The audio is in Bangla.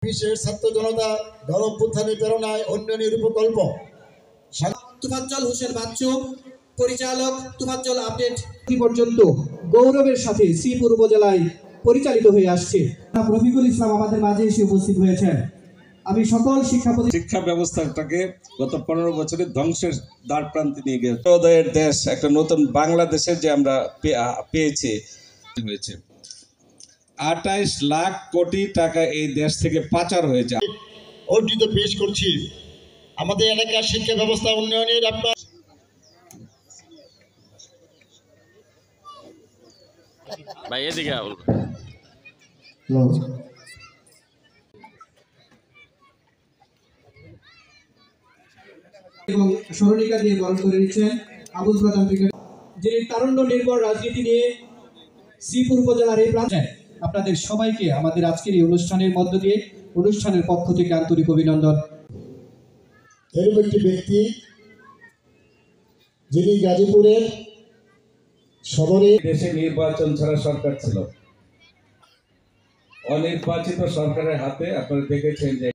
বিশেষ ছাত্র জনতা গণ অভ্যুত্থানে প্রেরণায় উন্নয়নের প্রকল্প তোফাজ্জল হোসেন বাচ্চু, পরিচালক তোফাজ্জল আপডেট পর্যন্ত গৌরবের সাথে শ্রীপুর উপজেলায় পরিচালিত হয়ে আসছে। রফিকুল ইসলাম আমাদের মাঝে এসে উপস্থিত হয়েছেন। আমি সকল শিক্ষা ব্যবস্থাটাকে গত 15 বছরে ধ্বংসের দ্বার প্রান্তে নিয়ে গেছে। উদয়ের দেশ, একটা নতুন বাংলাদেশের যে আমরা পেয়েছি হয়েছে 28 লাখ কোটি টাকা এই দেশ থেকে পাচার হয়েছে। অর্জিত পেশ করছি আমাদের এলাকার শিক্ষা ব্যবস্থা উন্নয়নের আপনার ভাই এদিকে এবং স্মরণিকা দিয়ে বরণ করে নিচ্ছেন আবুল প্রধান যিনি তারুণ্য নির্ভর রাজনীতি নিয়ে শ্রীপুর উপজেলার এই প্রান্তে আপনাদের সবাইকে আমাদের আজকের এই অনুষ্ঠানের মধ্য দিয়ে অনুষ্ঠানের পক্ষ থেকে আন্তরিক অভিনন্দন। এরকম একটি ব্যক্তি যিনি গাজীপুরের সদরে দেশে নির্বাচন ছাড়া সরকার ছিল, অনির্বাচিত সরকারের হাতে আপনারা দেখেছেন যে